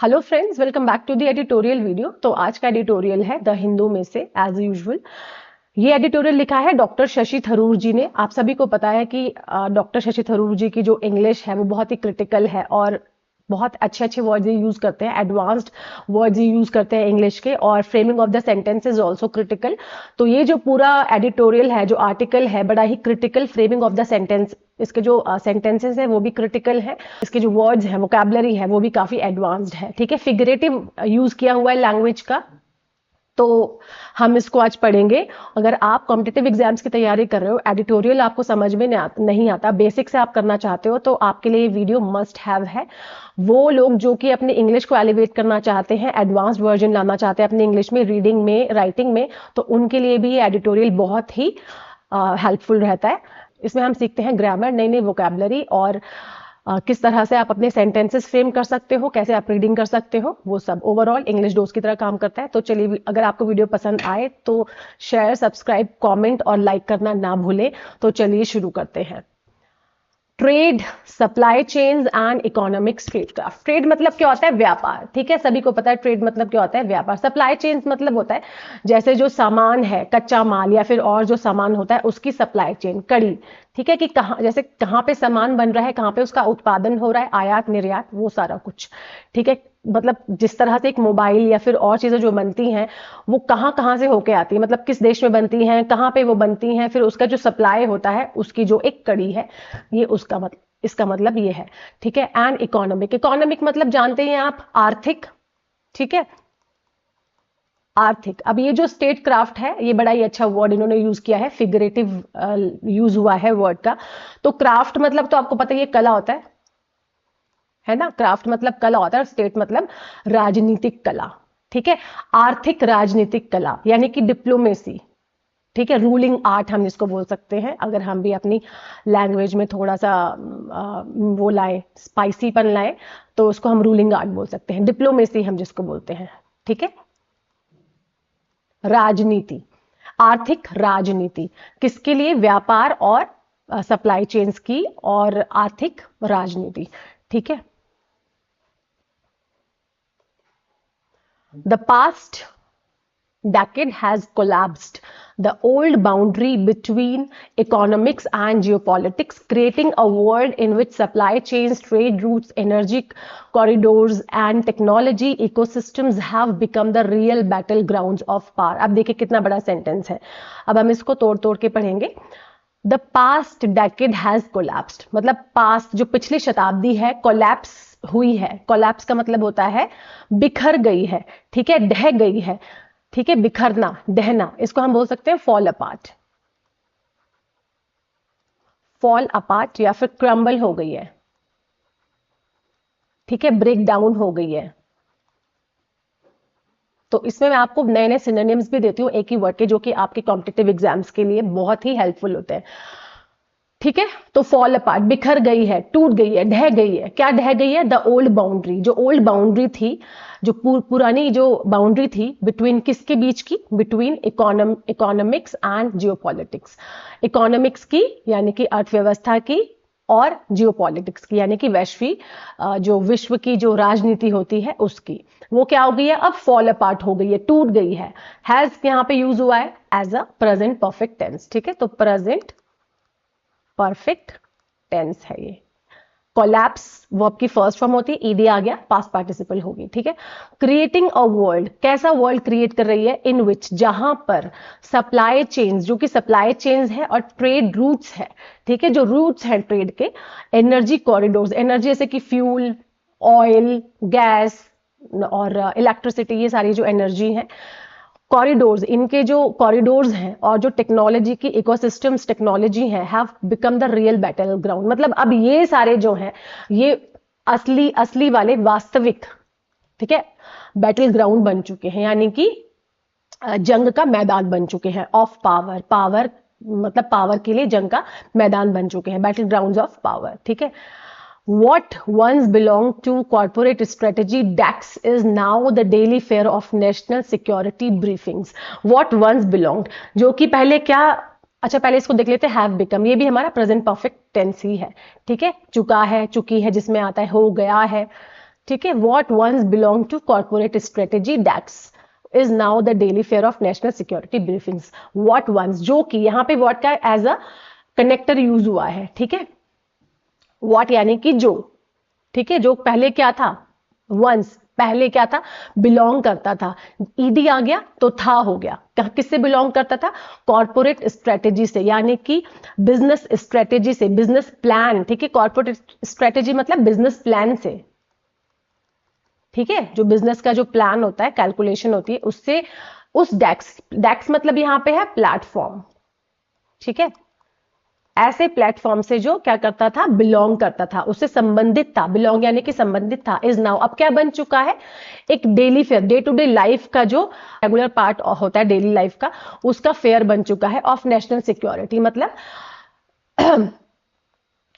Hello friends, welcome back to the editorial video. तो आज का एडिटोरियल है द हिंदू में से एज यूजुअल। ये एडिटोरियल लिखा है डॉक्टर शशि थरूर जी ने। आप सभी को पता है कि डॉक्टर शशि थरूर जी की जो इंग्लिश है वो बहुत ही क्रिटिकल है और बहुत अच्छे अच्छे वर्ड्स ये यूज करते हैं, एडवांस्ड वर्ड्स ये यूज करते हैं इंग्लिश के, और framing of the sentence is also critical. तो ये जो पूरा एडिटोरियल है, जो आर्टिकल है, बड़ा ही critical framing of the sentence, इसके जो सेंटेंसेस है वो भी क्रिटिकल है, इसके जो वर्ड्स हैं, वोकैबुलरी है, वो भी काफी एडवांस्ड है। ठीक है, फिगरेटिव यूज किया हुआ है लैंग्वेज का। तो हम इसको आज पढ़ेंगे। अगर आप कॉम्पिटिटिव एग्जाम्स की तैयारी कर रहे हो, एडिटोरियल आपको समझ में नहीं आता, बेसिक से आप करना चाहते हो, तो आपके लिए ये वीडियो मस्ट हैव है। वो लोग जो कि अपनी इंग्लिश को एलिवेट करना चाहते हैं, एडवांस्ड वर्जन लाना चाहते हैं अपनी इंग्लिश में, रीडिंग में, राइटिंग में, तो उनके लिए भी ये एडिटोरियल बहुत ही हेल्पफुल रहता है। इसमें हम सीखते हैं ग्रामर, नई नई वोकैबुलरी, और किस तरह से आप अपने सेंटेंसेस फ्रेम कर सकते हो, कैसे आप रीडिंग कर सकते हो, वो सब ओवरऑल इंग्लिश डोज की तरह काम करता है। तो चलिए, अगर आपको वीडियो पसंद आए तो शेयर, सब्सक्राइब, कमेंट और लाइक करना ना भूलें। तो चलिए शुरू करते हैं। Trade, supply chains and economics, tradecraft. Trade मतलब क्या होता है? व्यापार। ठीक है, सभी को पता है ट्रेड मतलब क्या होता है, व्यापार। सप्लाई चेन्स मतलब होता है जैसे जो सामान है, कच्चा माल या फिर और जो सामान होता है उसकी सप्लाई चेन, कड़ी। ठीक है, कि कहाँ, जैसे कहाँ पे सामान बन रहा है, कहाँ पे उसका उत्पादन हो रहा है, आयात निर्यात, वो सारा कुछ। ठीक है, मतलब जिस तरह से एक मोबाइल या फिर और चीजें जो बनती हैं वो कहाँ कहाँ से होके आती है, मतलब किस देश में बनती हैं, कहाँ पे वो बनती हैं, फिर उसका जो सप्लाई होता है उसकी जो एक कड़ी है, ये उसका मतलब, इसका मतलब ये है। ठीक है, एंड इकोनॉमिक, इकोनॉमिक मतलब जानते हैं आप, आर्थिक। ठीक है, आर्थिक। अब ये जो स्टेट क्राफ्ट है, ये बड़ा ही अच्छा वर्ड इन्होंने यूज किया है, फिगरेटिव यूज हुआ है वर्ड का। तो क्राफ्ट मतलब तो आपको पता है ये कला होता है ना। क्राफ्ट मतलब कला होता है और स्टेट मतलब राजनीतिक कला। ठीक है, आर्थिक राजनीतिक कला यानी कि डिप्लोमेसी। ठीक है, रूलिंग आर्ट हम इसको बोल सकते हैं, अगर हम भी अपनी लैंग्वेज में थोड़ा सा वो लाए, स्पाइसीपन लाए, तो उसको हम रूलिंग आर्ट बोल सकते हैं, डिप्लोमेसी हम जिसको बोलते हैं। ठीक है, राजनीति, आर्थिक राजनीति, किसके लिए? व्यापार और सप्लाई चेन्स की, और आर्थिक राजनीति। ठीक है, the past decade has collapsed the old boundary between economics and geopolitics, creating a world in which supply chains, trade routes, energy corridors and technology ecosystems have become the real battlegrounds of power। अब देखिए कितना बड़ा sentence है, अब हम इसको तोड़ तोड़ के पढ़ेंगे। The past decade has collapsed, मतलब पास्ट जो पिछली शताब्दी है, कोलैप्स हुई है। कोलैप्स का मतलब होता है बिखर गई है। ठीक है, ढह गई है। ठीक है, बिखरना, दहना, इसको हम बोल सकते हैं फॉल अपार्ट। फॉल अपार्ट या फिर क्रम्बल हो गई है। ठीक है, ब्रेक डाउन हो गई है। तो इसमें मैं आपको नए नए सिनोनिम्स भी देती हूँ एक ही वर्ड के, जो कि आपके कॉम्पिटिटिव एग्जाम्स के लिए बहुत ही हेल्पफुल होते हैं। ठीक है, तो फॉल अपार्ट, बिखर गई है, टूट गई है, ढह गई है। क्या ढह गई है? द ओल्ड बाउंड्री, जो ओल्ड बाउंड्री थी, जो पुरानी जो बाउंड्री थी, बिटवीन किसके बीच की? Between economics and geopolitics. Economics की यानी कि अर्थव्यवस्था की, और जियोपॉलिटिक्स की यानी कि वैश्विक जो विश्व की जो राजनीति होती है उसकी। वो क्या हो गई है? अब फॉल अपार्ट हो गई है, टूट गई है। हैज यहां पे यूज हुआ है as a present perfect tense. ठीक है, तो प्रेजेंट परफेक्ट टेंस है ये। कोलैप्स वर्ब की फर्स्ट फॉर्म होती है, ईडी आ गया, पास्ट पार्टिसिपल होगी। ठीक है, क्रिएटिंग अ वर्ल्ड, कैसा वर्ल्ड क्रिएट कर रही है? इन विच, जहां पर सप्लाई चेन्स, जो कि सप्लाई चेन्स है, और ट्रेड रूट्स है। ठीक है, जो रूट्स हैं ट्रेड के, एनर्जी कॉरिडोर्स, एनर्जी जैसे कि फ्यूल, ऑयल, गैस और इलेक्ट्रिसिटी, ये सारी जो एनर्जी है, कॉरिडोर्स, इनके जो कॉरिडोर्स हैं, और जो टेक्नोलॉजी की इकोसिस्टम्स टेक्नोलॉजी है, have become the real battle ground. मतलब अब ये सारे जो हैं, ये असली असली वाले वास्तविक, ठीक है, बैटल ग्राउंड बन चुके हैं, यानी कि जंग का मैदान बन चुके हैं। ऑफ पावर, पावर मतलब पावर के लिए जंग का मैदान बन चुके हैं, बैटल ग्राउंड ऑफ पावर। ठीक है, What once belonged to corporate strategy DAX is now the daily fare of national security briefings. What once belonged, जो कि पहले क्या, अच्छा पहले इसको देख लेते हैं, हैव बिकम, ये भी हमारा प्रेजेंट परफेक्ट टेंस ही है। ठीक है, चुका है, चुकी है, जिसमें आता है हो गया है। ठीक है, what once belong to corporate strategy decks is now the daily fare of national security briefings. What once, जो कि यहाँ पे वॉट का एज अ कनेक्टर यूज हुआ है, ठीक है, वॉट यानी कि जो, ठीक है, जो पहले क्या था, वंस पहले क्या था, बिलोंग करता था, ईडी आ गया तो था हो गया, किससे बिलोंग करता था, कॉर्पोरेट स्ट्रेटेजी से, यानी कि बिजनेस स्ट्रेटेजी से, बिजनेस प्लान, ठीक है, कॉर्पोरेट स्ट्रेटेजी मतलब बिजनेस प्लान से, ठीक है, जो बिजनेस का जो प्लान होता है, कैलकुलेशन होती है, उससे, उस डेक्स मतलब यहां पे है प्लेटफॉर्म, ठीक है, ऐसे प्लेटफॉर्म से जो क्या करता था, बिलोंग करता था, उससे संबंधित था, बिलोंग यानी कि संबंधित था, इज नाउ अब क्या बन चुका है, एक daily fair, day to day life का जो रेगुलर पार्ट होता है डेली लाइफ का, उसका फेयर बन चुका है ऑफ नेशनल सिक्योरिटी, मतलब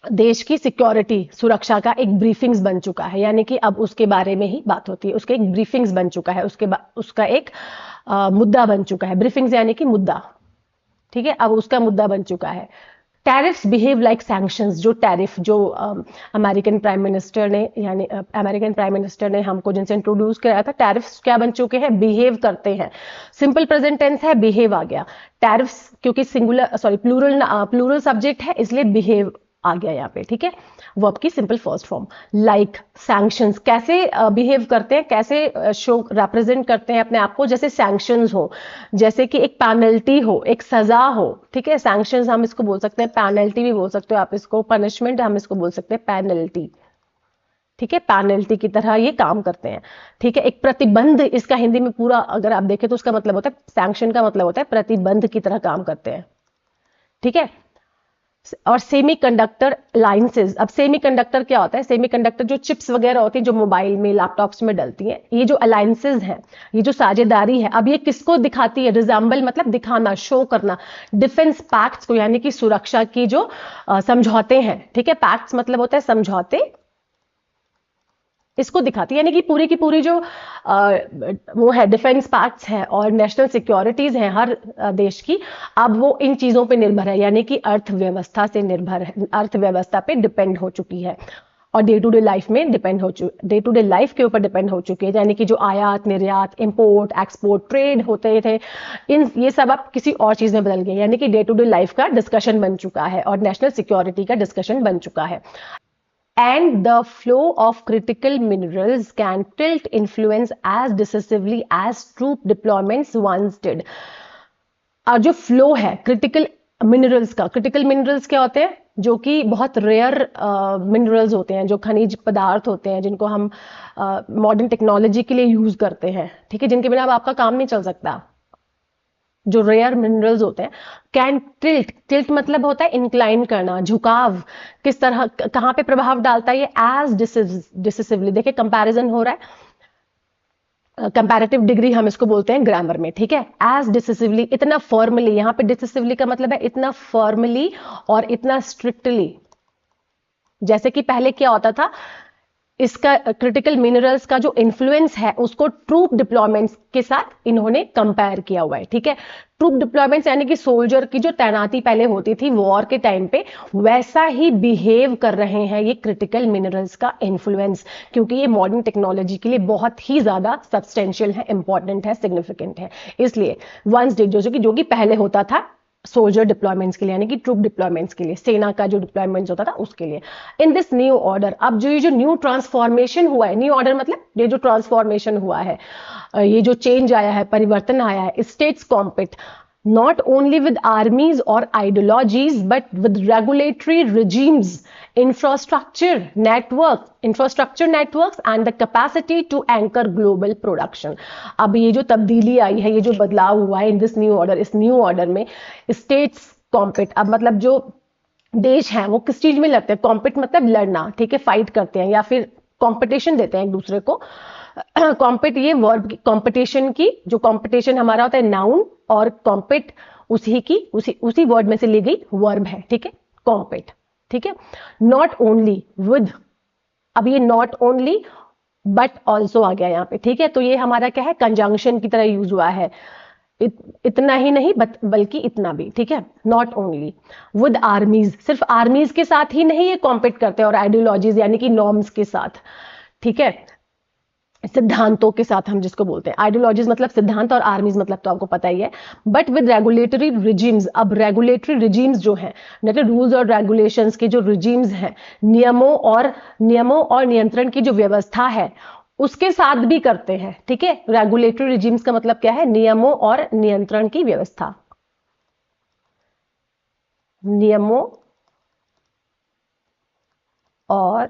देश की सिक्योरिटी, सुरक्षा का एक ब्रीफिंग्स बन चुका है, यानी कि अब उसके बारे में ही बात होती है, उसके एक ब्रीफिंग्स बन चुका है, उसका एक मुद्दा बन चुका है, ब्रीफिंग्स यानी कि मुद्दा, ठीक है, अब उसका मुद्दा बन चुका है। टैरिफ्स बिहेव लाइक सैंक्शंस, जो टैरिफ जो अमेरिकन प्राइम मिनिस्टर ने, यानी अमेरिकन प्राइम मिनिस्टर ने हमको जिनसे इंट्रोड्यूस कराया था, टैरिफ्स क्या बन चुके हैं, बिहेव करते हैं, सिंपल प्रेजेंट टेंस है, बिहेव आ गया, टैरिफ्स क्योंकि सिंगुलर सॉरी प्लूरल सब्जेक्ट है इसलिए बिहेव आ गया यहाँ पे, ठीक है, वर्ब की simple first form. Like sanctions, कैसे बिहेव करते हैं, कैसे शो रिप्रेजेंट करते हैं अपने आप को, जैसे सैंक्शंस हो, जैसे कि एक पेनल्टी हो, एक सजा हो, ठीक है, सैंक्शंस हम इसको बोल सकते हैं, पेनल्टी भी बोल सकते हो आप इसको, पनिशमेंट हम इसको बोल सकते हैं पेनल्टी, ठीक है, पेनल्टी की तरह ये काम करते हैं, ठीक है, एक प्रतिबंध, इसका हिंदी में पूरा अगर आप देखें तो उसका मतलब होता है, सैंक्शन का मतलब होता है प्रतिबंध की तरह काम करते हैं, ठीक है। और सेमीकंडक्टर अलायंसेस, अब सेमीकंडक्टर क्या होता है, सेमीकंडक्टर जो चिप्स वगैरह होती हैं जो मोबाइल में लैपटॉप्स में डलती हैं, ये जो अलायंसेस हैं, ये जो साझेदारी है, अब ये किसको दिखाती है, रिजेंबल मतलब दिखाना, शो करना, डिफेंस पैक्ट्स को, यानी कि सुरक्षा की जो समझौते हैं, ठीक है, पैक्ट्स मतलब होता है समझौते, इसको दिखाती है, यानी कि पूरी की पूरी जो वो है डिफेंस पैक्ट्स हैं और नेशनल सिक्योरिटीज हैं हर देश की, अब वो इन चीजों पे निर्भर है, यानी कि अर्थव्यवस्था से निर्भर है, अर्थव्यवस्था पे डिपेंड हो चुकी है और डे टू डे लाइफ में डिपेंड हो चुकी, डे टू डे लाइफ के ऊपर डिपेंड हो चुकी है, यानी कि जो आयात निर्यात, इंपोर्ट एक्सपोर्ट, ट्रेड होते थे, इन ये सब अब किसी और चीज में बदल गए, यानी कि डे टू डे लाइफ का डिस्कशन बन चुका है और नेशनल सिक्योरिटी का डिस्कशन बन चुका है। And the flow of critical minerals can tilt influence as decisively as troop deployments once did. और जो फ्लो है क्रिटिकल मिनरल्स का, क्रिटिकल मिनरल्स क्या होते हैं, जो कि बहुत रेयर मिनरल्स होते हैं, जो खनिज पदार्थ होते हैं, जिनको हम मॉडर्न टेक्नोलॉजी के लिए यूज करते हैं, ठीक है, जिनके बिना अब आपका काम नहीं चल सकता, जो रेयर मिनरल्स होते हैं, कैन टिल्ट मतलब होता है इंक्लाइन करना, झुकाव, किस तरह कहां पे प्रभाव डालता है ये, एज डिसिसिवली, देखिए कंपैरिजन हो रहा है, कंपैरेटिव डिग्री हम इसको बोलते हैं ग्रामर में, ठीक है, एज डिसिसिवली, इतना फॉर्मली, यहां पे डिसिसिवली का मतलब है इतना फॉर्मली और इतना स्ट्रिक्टली, जैसे कि पहले क्या होता था, इसका क्रिटिकल मिनरल्स का जो इन्फ्लुएंस है उसको ट्रूप डिप्लॉयमेंट्स के साथ इन्होंने कंपेयर किया हुआ है, ठीक है, ट्रूप डिप्लॉयमेंट्स यानी कि सोल्जर की जो तैनाती पहले होती थी वॉर के टाइम पे, वैसा ही बिहेव कर रहे हैं ये क्रिटिकल मिनरल्स का इन्फ्लुएंस, क्योंकि ये मॉडर्न टेक्नोलॉजी के लिए बहुत ही ज्यादा सब्सटेंशियल है, इंपॉर्टेंट है, सिग्निफिकेंट है, इसलिए वंस डिड, जो कि पहले होता था सोल्जर डिप्लॉयमेंट्स के लिए, यानी कि ट्रूप डिप्लॉयमेंट्स के लिए, सेना का जो डिप्लॉयमेंट्स होता था उसके लिए। इन दिस न्यू ऑर्डर, अब जो ये जो न्यू ट्रांसफॉर्मेशन हुआ है, न्यू ऑर्डर मतलब ये जो ट्रांसफॉर्मेशन हुआ है, ये जो चेंज आया है, परिवर्तन आया है, states compete not only with armies or ideologies but with regulatory regimes, infrastructure networks and the capacity to anchor global production. अब ये जो तब्दीली आई है, ये जो बदलाव हुआ है इन दिस न्यू ऑर्डर, इस न्यू ऑर्डर में स्टेट्स कॉम्पिट, अब मतलब जो देश हैं वो किस चीज में लड़ते हैं, कॉम्पिट मतलब लड़ना, ठीक है, फाइट करते हैं या फिर कॉम्पिटिशन देते हैं एक दूसरे को, कॉम्पिट ये वर्ब की, कॉम्पिटिशन की, जो कॉम्पिटिशन हमारा होता है नाउन और कॉम्पिट उसी वर्ड में से ली गई वर्ब है, ठीक है, कॉम्पिट, ठीक है, नॉट ओनली विद, अब ये नॉट ओनली बट ऑल्सो आ गया यहाँ पे, ठीक है, तो ये हमारा क्या है, कंजंक्शन की तरह यूज हुआ है, इतना ही नहीं बल्कि इतना भी, ठीक है, नॉट ओनली विद आर्मीज, सिर्फ आर्मीज के साथ ही नहीं ये कॉम्पिट करते हैं और आइडियोलॉजीज यानी कि नॉर्म्स के साथ, ठीक है, सिद्धांतों के साथ, हम जिसको बोलते हैं आइडियोलॉजीज मतलब सिद्धांत, और आर्मीज मतलब तो आपको पता ही है। बट विद रेगुलेटरी रिजीम्स, अब रेगुलेटरी रिजीम्स जो हैं, मतलब रूल्स और रेगुलेशंस के जो रिजीम्स हैं, नियमों और नियंत्रण की जो व्यवस्था है उसके साथ भी करते हैं। ठीक है, रेगुलेटरी रिजीम्स का मतलब क्या है? नियमों और नियंत्रण की व्यवस्था, नियमों और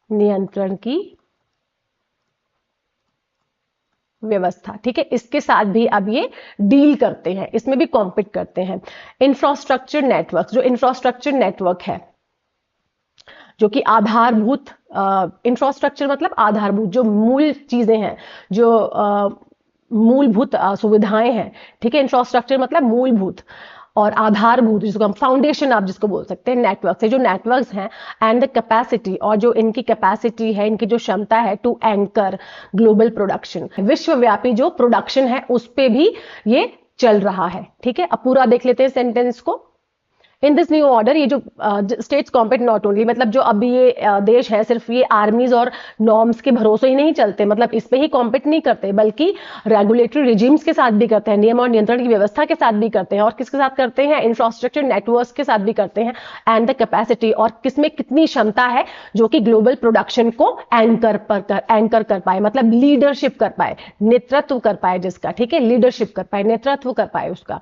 नियंत्रण की व्यवस्था। ठीक है, इसके साथ भी अब ये डील करते हैं, इसमें भी कॉम्पिट करते हैं। इंफ्रास्ट्रक्चर नेटवर्क, जो इंफ्रास्ट्रक्चर नेटवर्क है, जो कि आधारभूत, इंफ्रास्ट्रक्चर मतलब आधारभूत, जो मूल चीजें हैं, जो मूलभूत सुविधाएं हैं। ठीक है, इंफ्रास्ट्रक्चर मतलब मूलभूत, और आधारभूत जिसको हम फाउंडेशन आप जिसको बोल सकते हैं नेटवर्क से, जो नेटवर्क्स हैं, एंड द कैपेसिटी, और जो इनकी कैपेसिटी है, इनकी जो क्षमता है, टू एंकर ग्लोबल प्रोडक्शन, विश्वव्यापी जो प्रोडक्शन है उस पे भी ये चल रहा है। ठीक है, अब पूरा देख लेते हैं सेंटेंस को। इन दिस न्यू ऑर्डर, ये जो स्टेट्स कॉम्पिट नॉट ओनली, मतलब जो अब ये देश है सिर्फ ये आर्मीज और नॉर्म्स के भरोसे ही नहीं चलते, मतलब इस पे ही कॉम्पिट नहीं करते, बल्कि रेगुलेटरी रिजीम्स के साथ भी करते हैं, नियम और नियंत्रण की व्यवस्था के साथ भी करते हैं, और किसके साथ करते हैं? इंफ्रास्ट्रक्चर नेटवर्क्स के साथ भी करते हैं, एंड द कैपेसिटी, और किसमें कितनी क्षमता है जो कि ग्लोबल प्रोडक्शन को एंकर कर पाए, मतलब लीडरशिप कर पाए, नेतृत्व कर पाए जिसका। ठीक है, लीडरशिप कर पाए, नेतृत्व कर पाए उसका।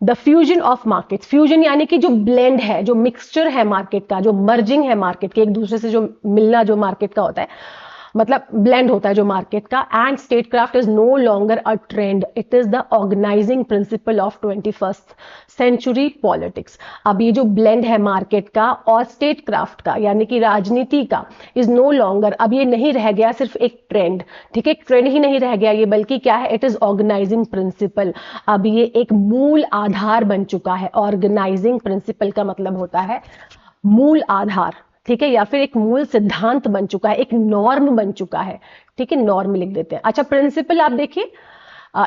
The fusion of market, fusion यानी कि जो ब्लेंड है, जो मिक्सचर है मार्केट का, जो मर्जिंग है मार्केट के, एक दूसरे से जो मिलना जो मार्केट का होता है, मतलब ब्लेंड होता है जो मार्केट का। And statecraft is no longer a trend, it is the organising principle of 21st century politics. अब ये जो ब्लेंड है मार्केट का और स्टेट क्राफ्ट का, यानी कि राजनीति का, इज नो लॉन्गर, अब ये नहीं रह गया सिर्फ एक ट्रेंड। ठीक है, एक ट्रेंड ही नहीं रह गया ये, बल्कि क्या है? इट इज ऑर्गेनाइजिंग प्रिंसिपल, अब ये एक मूल आधार बन चुका है। ऑर्गेनाइजिंग प्रिंसिपल का मतलब होता है मूल आधार। ठीक है, या फिर एक मूल सिद्धांत बन चुका है, एक नॉर्म बन चुका है। ठीक है, नॉर्म लिख देते हैं। अच्छा, प्रिंसिपल आप देखिए,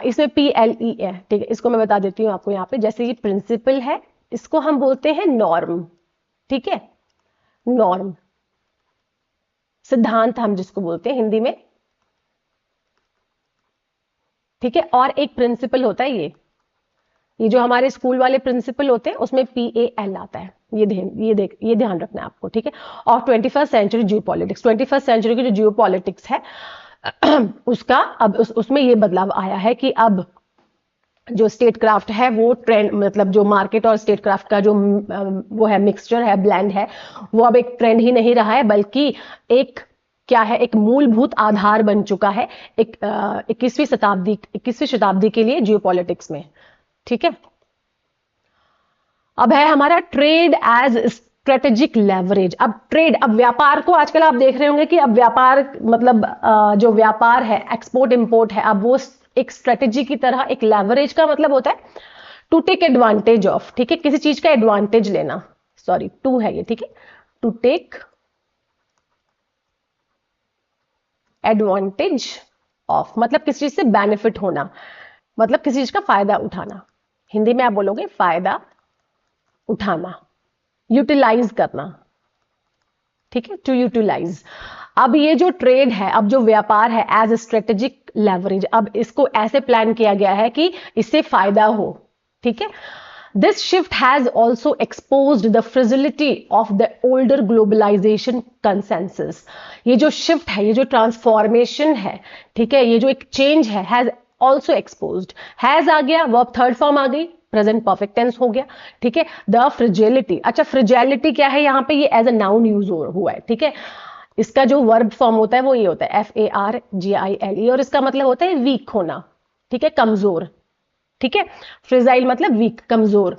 इसमें PLE है। ठीक है, इसको मैं बता देती हूँ आपको यहाँ पे, जैसे ये प्रिंसिपल है, इसको हम बोलते हैं नॉर्म। ठीक है, नॉर्म, सिद्धांत हम जिसको बोलते हैं हिंदी में। ठीक है, और एक प्रिंसिपल होता है ये जो हमारे स्कूल वाले प्रिंसिपल होते हैं उसमें PAL आता है, ये ध्यान रखना है आपको। ठीक है, और 21st सेंचुरी जियो पॉलिटिक्स, 21st सेंचुरी की जो जियो पॉलिटिक्स है उसका अब उसमें ये बदलाव आया है कि अब जो स्टेट क्राफ्ट है वो ट्रेंड, मतलब जो मार्केट और स्टेट क्राफ्ट का जो वो है मिक्सचर है, ब्लेंड है, वो अब एक ट्रेंड ही नहीं रहा है, बल्कि एक क्या है? एक मूलभूत आधार बन चुका है एक 21वीं शताब्दी के लिए जियो पॉलिटिक्स में। ठीक है, अब है हमारा ट्रेड एज स्ट्रेटेजिक लेवरेज। अब ट्रेड, अब व्यापार को आजकल आप देख रहे होंगे कि अब व्यापार मतलब जो व्यापार है, एक्सपोर्ट इंपोर्ट है, अब वो एक स्ट्रेटेजी की तरह, एक लेवरेज का मतलब होता है टू टेक एडवांटेज ऑफ। ठीक है, किसी चीज का एडवांटेज लेना, सॉरी टू है ये। ठीक है, टू टेक एडवांटेज ऑफ मतलब किसी चीज से बेनिफिट होना, मतलब किसी चीज का फायदा उठाना। हिंदी में आप बोलोगे फायदा उठाना, यूटिलाइज करना। ठीक है, टू यूटिलाइज। अब ये जो ट्रेड है, अब जो व्यापार है एज स्ट्रेटेजिक लेवरेज, अब इसको ऐसे प्लान किया गया है कि इससे फायदा हो। ठीक है, this shift has also exposed the fragility of the older globalisation consensus. ये जो शिफ्ट है, ये जो ट्रांसफॉर्मेशन है, ठीक है, ये जो एक चेंज है, हैज ऑल्सो एक्सपोज्ड, हैज आ गया, वर्ब थर्ड फॉर्म आ गई, प्रेजेंट परफेक्ट टेंस हो गया। ठीक है, द फ्रिजिलिटी, अच्छा फ्रिजिलिटी क्या है? यहाँ पे ये एज अ नाउन यूज हुआ है। ठीक है, इसका जो वर्ब फॉर्म होता है वो ये होता है FARGILE, और इसका मतलब होता है वीक होना। ठीक है, कमजोर। ठीक है, फ्रिजाइल मतलब वीक, कमजोर।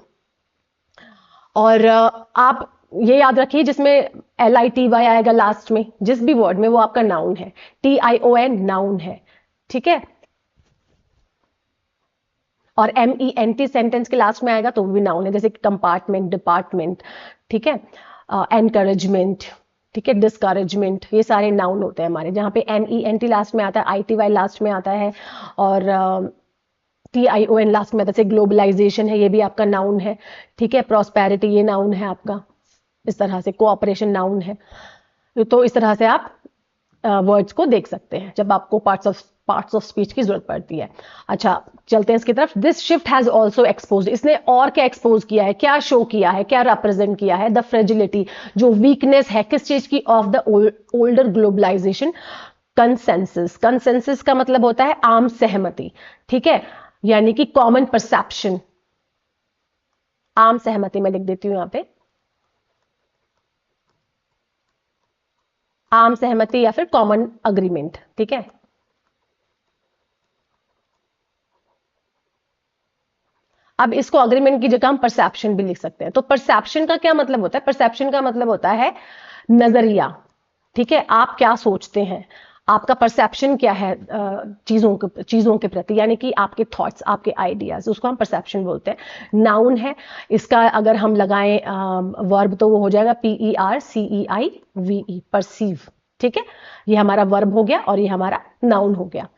और आप ये याद रखिए, जिसमें LITY आएगा लास्ट में, जिस भी वर्ड में, वो आपका नाउन है। TION नाउन है। ठीक है, और MENT सेंटेंस के लास्ट में आएगा तो वो भी नाउन है, जैसे कंपार्टमेंट, डिपार्टमेंट। ठीक है, एनकरेजमेंट, ठीक है, डिस्करेजमेंट, ये सारे नाउन होते हैं हमारे। जहां पे MENT लास्ट में आता है, ITY लास्ट में आता है, और TION लास्ट में आता है। जैसे ग्लोबलाइजेशन है, ये भी आपका नाउन है। ठीक है, प्रॉस्पेरिटी ये नाउन है आपका, इस तरह से कोऑपरेशन नाउन है। तो इस तरह से आप वर्ड्स को देख सकते हैं जब आपको पार्ट्स ऑफ स्पीच की जरूरत पड़ती है। अच्छा, चलते हैं इसकी तरफ। This shift has also expose, इसने और क्या एक्सपोज किया है, क्या शो किया है, क्या रिप्रेजेंट किया है? द फ्रेजिलिटी, जो वीकनेस है किस चीज की? Of the older globalisation consensus. Consensus का मतलब होता है आम सहमति, ठीक है, यानी कि कॉमन परसेप्शन। आम सहमति मैं लिख देती हूं यहां पे, आम सहमति या फिर कॉमन अग्रीमेंट, ठीक है। अब इसको अग्रीमेंट की जगह हम परसेप्शन भी लिख सकते हैं। तो परसेप्शन का क्या मतलब होता है? परसेप्शन का मतलब होता है नजरिया, ठीक है, आप क्या सोचते हैं, आपका परसेप्शन क्या है चीजों के प्रति, यानी कि आपके थॉट्स, आपके आइडियाज, उसको हम परसेप्शन बोलते हैं। नाउन है, इसका अगर हम लगाएं वर्ब तो वो हो जाएगा PERCEIVE, परसीव, ठीक है, ये हमारा वर्ब हो गया और ये हमारा नाउन हो गया।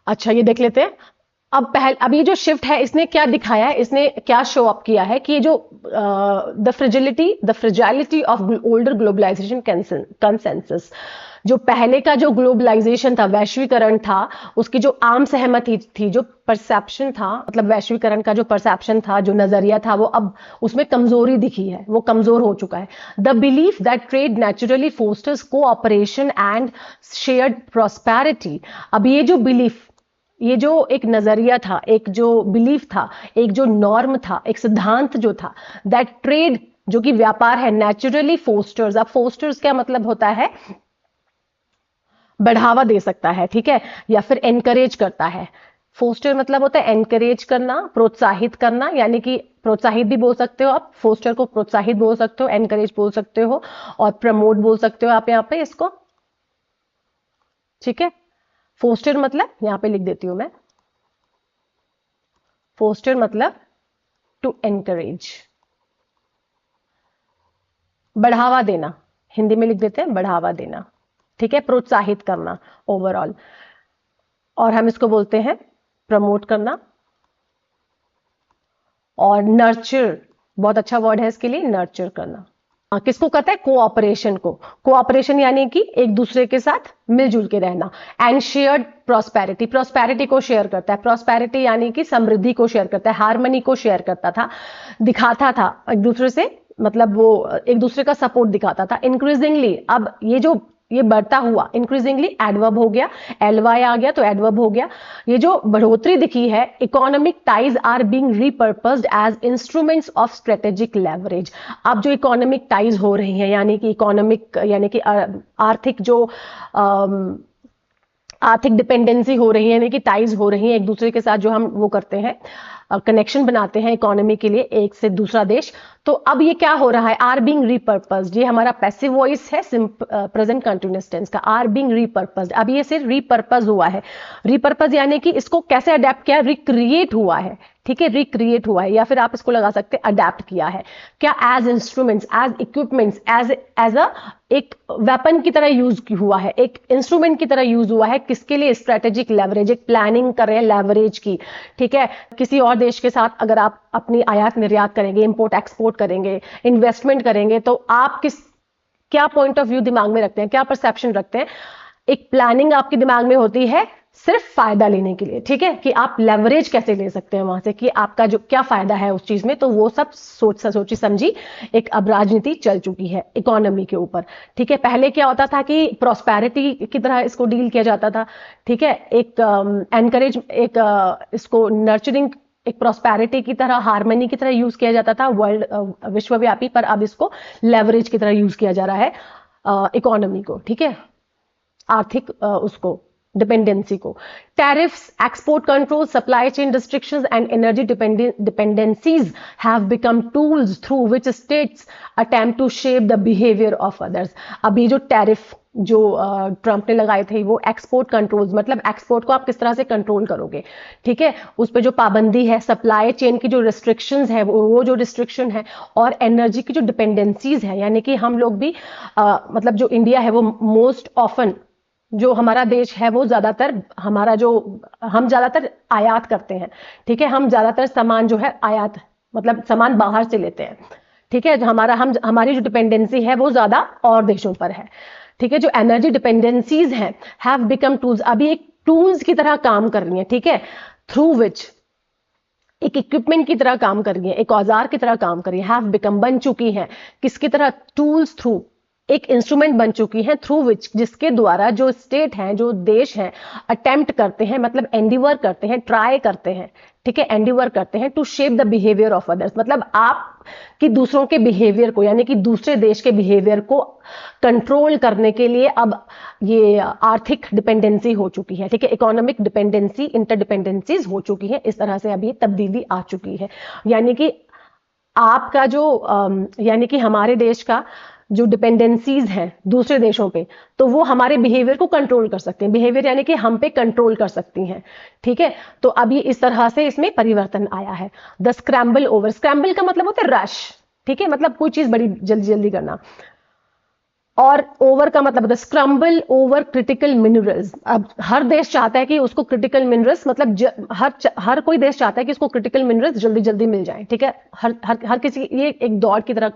अच्छा, ये देख लेते हैं। अब ये जो शिफ्ट है इसने क्या दिखाया है, इसने क्या शो अप किया है कि ये जो the fragility of older globalisation consensus, जो पहले का जो ग्लोबलाइजेशन था, वैश्वीकरण था, उसकी जो आम सहमति थी, जो परसेप्शन था, मतलब वैश्वीकरण का जो परसेप्शन था, जो नजरिया था, वो अब उसमें कमजोरी दिखी है, वो कमजोर हो चुका है। The belief that trade naturally fosters cooperation and shared prosperity. अब ये जो बिलीफ, ये जो एक नजरिया था, एक जो बिलीफ था, एक जो नॉर्म था, एक सिद्धांत जो था, दैट ट्रेड, जो कि व्यापार है, नेचुरली फोस्टर्स। अब फोस्टर्स क्या मतलब होता है? बढ़ावा दे सकता है, ठीक है, या फिर एनकरेज करता है। फोस्टर मतलब होता है एनकरेज करना, प्रोत्साहित करना, यानी कि प्रोत्साहित भी बोल सकते हो आप, फोस्टर को प्रोत्साहित बोल सकते हो, एनकरेज बोल सकते हो, और प्रमोट बोल सकते हो आप यहां पे इसको, ठीक है। फोस्टर मतलब यहां पे लिख देती हूं मैं, फोस्टर मतलब टू एनकरेज, बढ़ावा देना, हिंदी में लिख देते हैं बढ़ावा देना, ठीक है, प्रोत्साहित करना ओवरऑल। और हम इसको बोलते हैं प्रमोट करना। और नर्चर, बहुत अच्छा वर्ड है इसके लिए, नर्चर करना। किसको कहता है? कोऑपरेशन को। कोऑपरेशन यानी कि एक दूसरे के साथ मिलजुल के रहना। एंड शेयर्ड प्रॉस्पेरिटी, प्रॉस्पेरिटी को शेयर करता है। प्रॉस्पेरिटी यानी कि समृद्धि को शेयर करता है, हार्मनी को शेयर करता था, दिखाता था एक दूसरे से, मतलब वो एक दूसरे का सपोर्ट दिखाता था। इंक्रीजिंगली, अब ये बढ़ता हुआ, इंक्रीजिंगली एडवर्ब हो गया, एलवाई आ गया तो एडवर्ब हो गया। ये जो बढ़ोतरी दिखी है, economic ties are being repurposed as instruments of strategic leverage. अब जो इकोनॉमिक टाइज हो रही हैं, यानी कि इकोनॉमिक, यानी कि आर्थिक जो आर्थिक डिपेंडेंसी हो रही है, यानी कि टाइज हो रही है एक दूसरे के साथ, जो हम वो करते हैं, कनेक्शन बनाते हैं इकोनॉमी के लिए एक से दूसरा देश। तो अब ये क्या हो रहा है? आर बीइंग रीपर्पस्ड, ये हमारा पैसिव वॉइस है प्रेजेंट कंटिन्यूअस टेंस का, आर बीइंग रीपर्पस्ड। अब ये सिर्फ रीपर्पस हुआ है, रीपर्पस यानी कि इसको कैसे अडेप्ट किया? रिक्रिएट हुआ है, ठीक है, रिक्रिएट हुआ है, या फिर आप इसको लगा सकते हैं अडेप्ट किया है। क्या? As instruments, as equipments, as a एक वेपन की तरह यूज हुआ है, एक इंस्ट्रूमेंट की तरह यूज हुआ है। किसके लिए? स्ट्रेटेजिक लेवरेज, एक प्लानिंग कर रहे हैं लेवरेज की, ठीक है। किसी और देश के साथ अगर आप अपनी आयात निर्यात करेंगे, इंपोर्ट एक्सपोर्ट करेंगे, इन्वेस्टमेंट करेंगे, तो आप क्या पॉइंट ऑफ व्यू दिमाग में रखते हैं, क्या परसेप्शन रखते हैं? एक प्लानिंग आपके दिमाग में होती है सिर्फ फायदा लेने के लिए, ठीक है, कि आप लेवरेज कैसे ले सकते हैं वहां से, कि आपका जो क्या फायदा है उस चीज में। तो वो सब सोची समझी एक अब राजनीति चल चुकी है इकोनॉमी के ऊपर, ठीक है। पहले क्या होता था कि प्रॉस्पेरिटी की तरह इसको डील किया जाता था, ठीक है, एक एनकरेज, एक इसको नर्चरिंग, एक प्रॉस्पेरिटी की तरह, हार्मनी की तरह यूज किया जाता था वर्ल्ड विश्वव्यापी, पर अब इसको लेवरेज की तरह यूज किया जा रहा है इकोनॉमी को, ठीक है, आर्थिक उसको डिपेंडेंसी को। Tariffs, export control, supply chain restrictions and energy dependencies have become tools through which states attempt to shape the behaviour of others. अब ये जो टैरिफ जो ट्रंप ने लगाए थे, वो एक्सपोर्ट कंट्रोल्स, मतलब एक्सपोर्ट को आप किस तरह से कंट्रोल करोगे, ठीक है, उस पर जो पाबंदी है, सप्लाई चेन की जो रिस्ट्रिक्शंस है, वो जो रिस्ट्रिक्शन है, और एनर्जी की जो डिपेंडेंसीज है, यानी कि हम लोग भी मतलब जो इंडिया है वो मोस्ट ऑफन, जो हमारा देश है वो ज्यादातर हम ज्यादातर आयात करते हैं, ठीक है, हम ज्यादातर सामान जो है आयात, मतलब सामान बाहर से लेते हैं, ठीक है, हमारी जो डिपेंडेंसी है वो ज्यादा और देशों पर है। ठीक है, जो एनर्जी डिपेंडेंसीज हैं हैव बिकम टूल्स, अभी एक टूल्स की तरह काम कर रही हैं। ठीक है, थ्रू विच, एक इक्विपमेंट की तरह काम कर रही है, एक औजार की तरह काम कर रही है, हैव बिकम, बन चुकी हैं, किसकी तरह, टूल्स थ्रू, एक इंस्ट्रूमेंट बन चुकी हैं, थ्रू विच, जिसके द्वारा जो स्टेट हैं, जो देश हैं, अटेम्प्ट करते हैं, मतलब एंडिवर करते हैं, ट्राई करते हैं, ठीक है, एंडिवर करते हैं to shape the behaviour of others, मतलब आप कि दूसरों के बिहेवियर को, यानी कि दूसरे देश के बिहेवियर को कंट्रोल करने के लिए अब ये आर्थिक डिपेंडेंसी हो चुकी है। ठीक है, इकोनॉमिक डिपेंडेंसी, इंटरडिपेंडेंसीज हो चुकी है, इस तरह से अभी तब्दीली आ चुकी है। यानी कि आपका जो यानी कि हमारे देश का जो डिपेंडेंसीज हैं दूसरे देशों पे, तो वो हमारे बिहेवियर को कंट्रोल कर सकते हैं, बिहेवियर यानी कि हम पे कंट्रोल कर सकती हैं। ठीक है, तो अभी इस तरह से इसमें परिवर्तन आया है। द स्क्रैम्बल ओवर, स्क्रैम्बल का मतलब होता है रश, ठीक है, मतलब कोई चीज बड़ी जल्दी जल्दी करना, और ओवर का मतलब स्क्रम्बल ओवर क्रिटिकल मिनरल्स। अब हर देश चाहता है कि उसको क्रिटिकल मिनरल्स, मतलब हर कोई देश चाहता है कि उसको क्रिटिकल मिनरल्स जल्दी जल्दी मिल जाए। ठीक है, हर किसी, ये एक दौड़ की तरह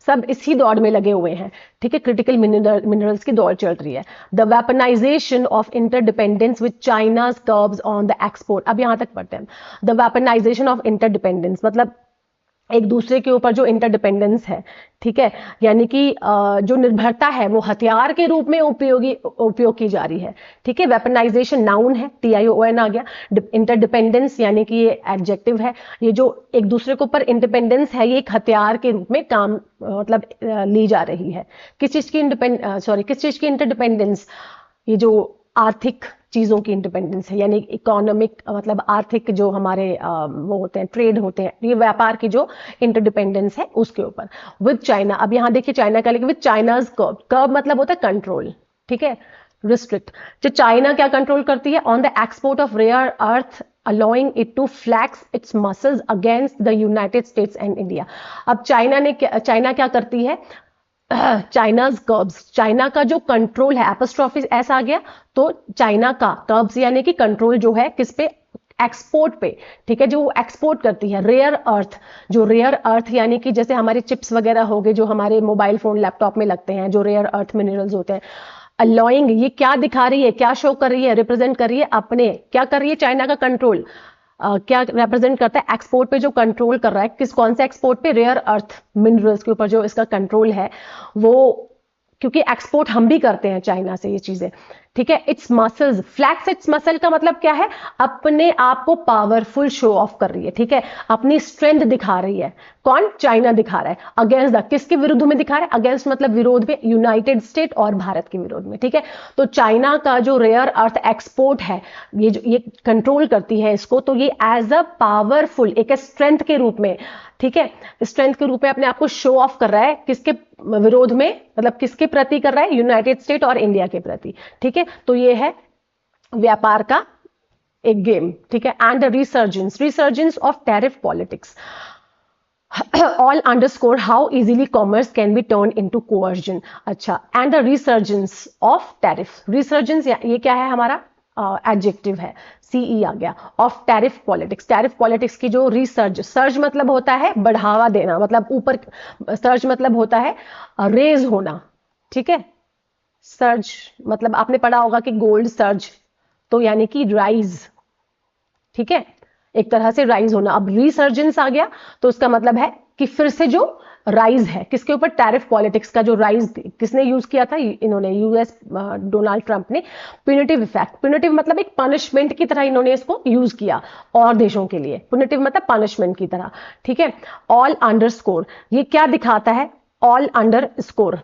सब इसी दौड़ में लगे हुए हैं। ठीक है, क्रिटिकल मिनरल्स की दौड़ चल रही है। The weaponisation of interdependence with China's curbs on the export, अब यहां तक पढ़ते हैं। द वेपनाइजेशन ऑफ इंटरडिपेंडेंस मतलब एक दूसरे के ऊपर जो इंटरडिपेंडेंस है, ठीक है, यानी कि जो निर्भरता है वो हथियार के रूप में उपयोग की जा रही है। ठीक है, वेपनाइजेशन नाउन है, TION आ गया। इंटरडिपेंडेंस यानी कि ये एडजेक्टिव है। ये जो एक दूसरे के ऊपर इंडिपेंडेंस है, ये एक हथियार के रूप में काम मतलब ली जा रही है। किस चीज की इंटरडिपेंडेंस, ये जो आर्थिक चीजों की इंडिपेंडेंस है, यानी इकोनॉमिक मतलब आर्थिक जो हमारे वो होते हैं, ट्रेड होते हैं, ये व्यापार की जो इंटरडिपेंडेंस है उसके ऊपर। विद चाइना, अब यहां देखिए चाइना का, लेकिन विद चाइनाज कर्ब, कर्ब मतलब होता है कंट्रोल। ठीक है, रिस्ट्रिक्ट, जो चाइना क्या कंट्रोल करती है, on the export of rare earth allowing it to flex its muscles against the United States and India। अब चाइना क्या करती है, चाइनाज कर्ब्स, चाइना का जो कंट्रोल है, एपोस्ट्रोफी एस आ गया, तो चाइना का कर्ब्स यानी कि कंट्रोल जो है किस पे, एक्सपोर्ट पे। ठीक है, जो वो एक्सपोर्ट करती है रेयर अर्थ, जो रेयर अर्थ यानी कि जैसे हमारे चिप्स वगैरह हो गए जो हमारे मोबाइल फोन लैपटॉप में लगते हैं, जो रेयर अर्थ मिनरल्स होते हैं। अलाउइंग, ये क्या दिखा रही है, क्या शो कर रही है, रिप्रेजेंट कर रही है अपने, क्या कर रही है, चाइना का कंट्रोल क्या रिप्रेजेंट करता है, एक्सपोर्ट पे जो कंट्रोल कर रहा है, कौन से एक्सपोर्ट पे, रेयर अर्थ मिनरल्स के ऊपर जो इसका कंट्रोल है वो, क्योंकि एक्सपोर्ट हम भी करते हैं चाइना से ये चीजें। ठीक है, its muscles, flex its muscle का मतलब क्या है, अपने आप को पावरफुल शो ऑफ कर रही है। ठीक है, अपनी स्ट्रेंथ दिखा रही है। कौन, चाइना दिखा रहा है, अगेंस्ट द, किसके विरुद्ध में दिखा रहा है, अगेंस्ट मतलब विरोध में, यूनाइटेड स्टेट और भारत के विरोध में। ठीक है, तो चाइना का जो रेयर अर्थ एक्सपोर्ट है, ये कंट्रोल करती है इसको, तो ये एज अ पावरफुल, एक स्ट्रेंथ के रूप में, ठीक है, स्ट्रेंथ के रूप में अपने आप को शो ऑफ कर रहा है, किसके विरोध में, मतलब किसके प्रति कर रहा है, यूनाइटेड स्टेट और इंडिया के प्रति। ठीक है, तो ये है व्यापार का एक गेम। ठीक है, and resurgence of tariff politics all underscore how easily commerce can be turned into coercion। अच्छा, and the resurgence of tariff, resurgence ये क्या है हमारा, एडजेक्टिव है, CE आ गया, of tariff politics. Tariff politics की जो सर्ज मतलब होता है बढ़ावा देना, मतलब ऊपर, सर्ज मतलब होता है रेज होना। ठीक है, सर्ज मतलब आपने पढ़ा होगा कि गोल्ड सर्ज, तो यानी कि राइज। ठीक है, एक तरह से राइज होना। अब रिसर्जेंस आ गया तो उसका मतलब है कि फिर से जो राइज है, किसके ऊपर, टैरिफ पॉलिटिक्स का जो राइज किसने यूज किया था, इन्होंने, यूएस डोनाल्ड ट्रंप ने। प्यूनिटिव इफेक्ट, प्यूनिटिव मतलब एक पनिशमेंट की तरह इन्होंने इसको यूज किया और देशों के लिए, प्यूनिटिव मतलब पनिशमेंट की तरह। ठीक है, ऑल अंडरस्कोर, ये क्या दिखाता है, all underscore,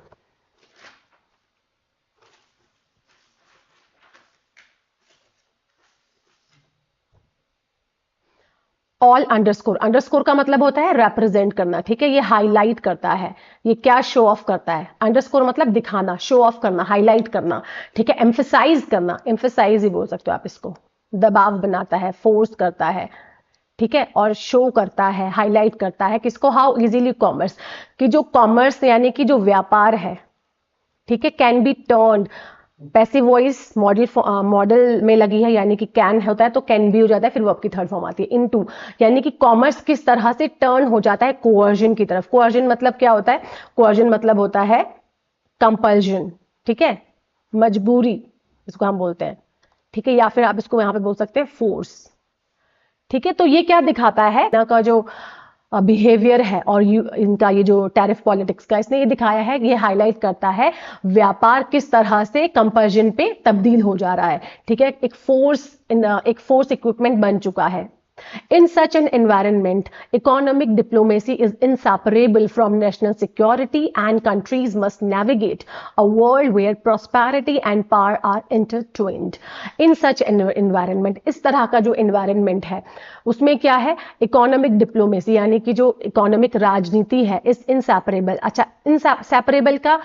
all underscore, underscore का मतलब होता है रिप्रेजेंट करना। ठीक है, ये हाईलाइट करता है, ये क्या शो ऑफ करता है, अंडरस्कोर मतलब दिखाना, शो ऑफ करना, हाईलाइट करना। ठीक है, एम्फेसाइज करना, एम्फेसाइज ही बोल सकते हो आप इसको, दबाव बनाता है, फोर्स करता है। ठीक है, और शो करता है, हाईलाइट करता है किसको, हाउ इजीली कॉमर्स, कि जो कॉमर्स यानी कि जो व्यापार है, ठीक है, can be turned, passive voice model में लगी है, यानी कि कैन होता है तो कैन भी हो जाता है, फिर वर्ब की थर्ड फॉर्म आती है इनटू, यानी कि कॉमर्स किस तरह से टर्न हो जाता है कोअर्जन की तरफ। कोअर्जन मतलब क्या होता है? कोअर्जन मतलब होता है कंपल्जन, ठीक है, मजबूरी इसको हम बोलते हैं, ठीक है, या फिर आप इसको यहां पे बोल सकते हैं फोर्स, ठीक है। तो ये क्या दिखाता है, इनका का जो बिहेवियर है और इनका ये जो टैरिफ पॉलिटिक्स का, इसने ये दिखाया है, ये हाईलाइट करता है व्यापार किस तरह से कंपल्जन पे तब्दील हो जा रहा है, ठीक है, एक फोर्स इक्विपमेंट बन चुका है। In such an environment, economic diplomacy is inseparable from national security, and countries must navigate a world where prosperity and power are intertwined. In such an environment, इस तरह का जो environment है उसमें क्या है, इकोनॉमिक डिप्लोमेसी यानी कि जो इकोनॉमिक राजनीति है इस इनसेपरेबल। अच्छा, इनसेपरेबल का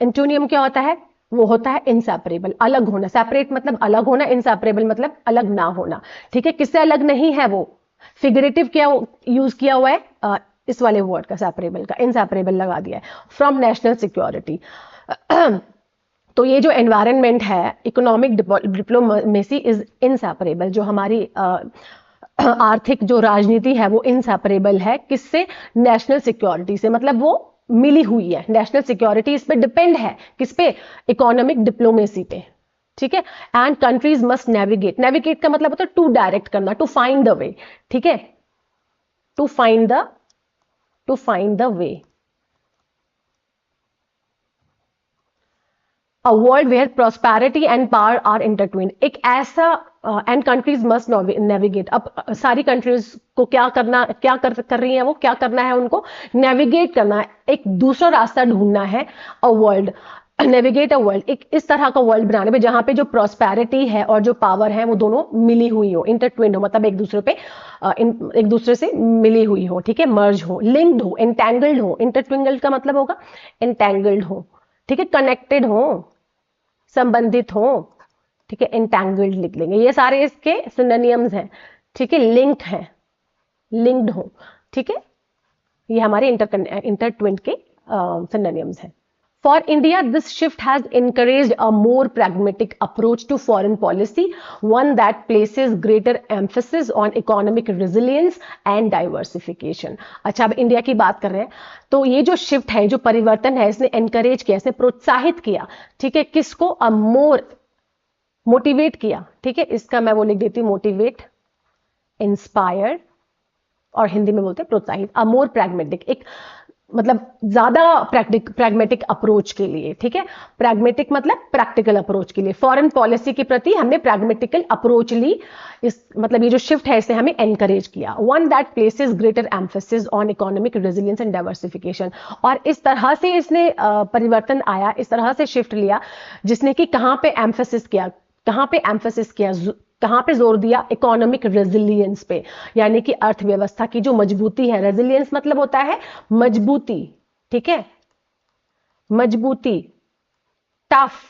एंटोनियम क्या होता है? वो होता है इनसेपरेबल, अलग होना। सेपरेट मतलब अलग होना, इनसेपरेबल मतलब अलग ना होना, ठीक है। किससे अलग नहीं है? वो फिगरेटिव क्या यूज किया हुआ है इस वाले वर्ड का, सेपरेबल का, इनसेपरेबल लगा दिया है, फ्रॉम नेशनल सिक्योरिटी। तो ये जो एनवायरनमेंट है, इकोनॉमिक डिप्लोमेसी इज इनसेपरेबल, जो हमारी आर्थिक जो राजनीति है वो इनसेपरेबल है किससे? नेशनल सिक्योरिटी से, मतलब वो मिली हुई है, नेशनल सिक्योरिटी इस पे डिपेंड है, किस पे? इकोनॉमिक डिप्लोमेसी पे, ठीक है। And countries must navigate, navigate का मतलब होता है टू डायरेक्ट करना, टू फाइंड द वे, ठीक है, to find the way. A world where prosperity and power are intertwined, एक ऐसा एंड कंट्रीज मस्ट नेविगेट। अब सारी कंट्रीज को क्या करना, क्या कर रही हैं वो, क्या करना है उनको? नेविगेट करना है, एक दूसरा रास्ता ढूंढना है। A world, navigate a world, एक इस तरह का वर्ल्ड बनाने में जहां पे जो प्रॉस्पेरिटी है और जो पावर है वो दोनों मिली हुई हो, इंटरट्विंड हो, मतलब एक दूसरे पे एक दूसरे से मिली हुई हो, ठीक है, मर्ज हो, लिंक्ड हो, एंटेंगल्ड हो। इंटरट्विंगल्ड का मतलब होगा एंटेंगल्ड हो, ठीक है, कनेक्टेड हो, संबंधित हो, ठीक है, एंटैंगल्ड लिख लेंगे। ये सारे इसके सिनोनिम्स हैं, ठीक है, लिंक है, लिंक्ड हो, ठीक है, ये हमारे इंटरट्विंड के सिनोनिम्स हैं। For India, this shift has encouraged a more pragmatic approach to foreign policy, one that places greater emphasis on economic resilience and diversification. अच्छा, अब इंडिया की बात कर रहे हैं, तो ये जो शिफ्ट है, जो परिवर्तन है, इसने एनकरेज किया, इसने प्रोत्साहित किया, ठीक है, किसको? अ मोर, मोटिवेट किया, ठीक है, इसका मैं वो लिख देती हूँ, मोटिवेट, इंस्पायर, और हिंदी में बोलते हैं प्रोत्साहित। अ मोर प्रैग्मेटिक, एक मतलब ज्यादा प्रैग्मेटिक अप्रोच के लिए, ठीक है, प्रैग्मेटिक मतलब प्रैक्टिकल अप्रोच के लिए, फॉरेन पॉलिसी के प्रति हमने प्रैग्मेटिकल अप्रोच ली, इस मतलब ये जो शिफ्ट है इसे हमें एनकरेज किया। One that places greater emphasis on economic resilience and diversification, और इस तरह से इसने परिवर्तन आया, इस तरह से शिफ्ट लिया जिसने कि कहां पे एम्फेसिस किया, कहां पे एम्फेसिस किया, कहां पे जोर दिया? इकोनॉमिक रेजिलियंस पे, यानी कि अर्थव्यवस्था की जो मजबूती है, रेजिलियंस मतलब होता है मजबूती, ठीक है, मजबूती, टफ,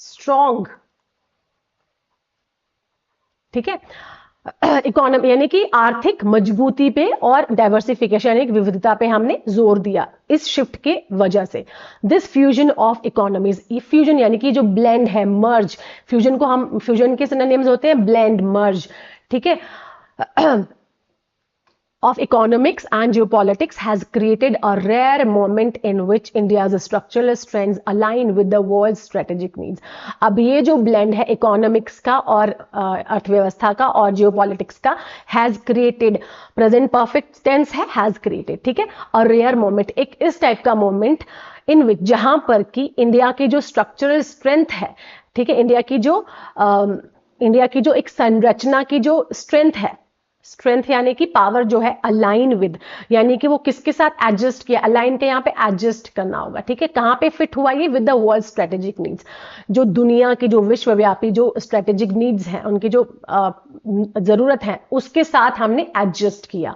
स्ट्रॉन्ग, ठीक है, इकोनॉमी यानी कि आर्थिक मजबूती पे और डाइवर्सिफिकेशन यानी विविधता पे हमने जोर दिया इस शिफ्ट के वजह से। दिस फ्यूजन ऑफ इकोनॉमीज, ये फ्यूजन यानी कि जो ब्लेंड है, मर्ज, फ्यूजन को हम, फ्यूजन के सिनोनिम्स होते हैं ब्लेंड, मर्ज, ठीक है, of economics and geopolitics has created a rare moment in which India's structural strengths align with the world's strategic needs. अब ये जो blend है इकोनॉमिक्स का और अर्थव्यवस्था का और जियोपॉलिटिक्स का, has created, present perfect tense है, has created, ठीक है, और rare moment, एक इस टाइप का moment in which, जहां पर कि इंडिया की जो स्ट्रक्चरल स्ट्रेंथ है, ठीक है, इंडिया की जो एक संरचना की जो स्ट्रेंथ है, स्ट्रेंथ यानी कि पावर जो है, अलाइन विद यानी कि वो किसके साथ एडजस्ट किया, अलाइन के यहाँ पे एडजस्ट करना होगा, ठीक है, कहां पे फिट हुआ ये? With the world strategic needs, जो दुनिया की जो विश्वव्यापी जो स्ट्रेटेजिक नीड्स हैं, उनकी जो जरूरत है उसके साथ हमने एडजस्ट किया।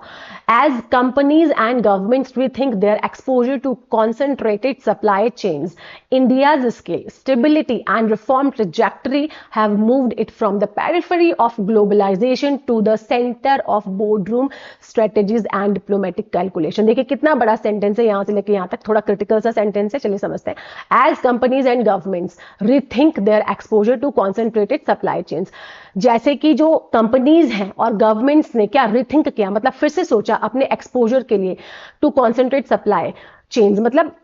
As companies and governments rethink their exposure to concentrated supply chains, India's scale, stability and reform trajectory have moved it from the periphery of globalization to the centre of boardroom strategies and diplomatic calculation. देखिए कितना बड़ा sentence है, यहां से लेकर यहां तक, थोड़ा क्रिटिकल सा सेंटेंस है, चलिए समझते हैं। As companies and governments rethink their exposure to concentrated supply chains, जैसे कि जो कंपनीज हैं और गवर्नमेंट्स ने क्या रिथिंक किया, मतलब फिर से सोचा अपने एक्सपोजर के लिए, टू कॉन्सेंट्रेट सप्लाई चेन्स, मतलब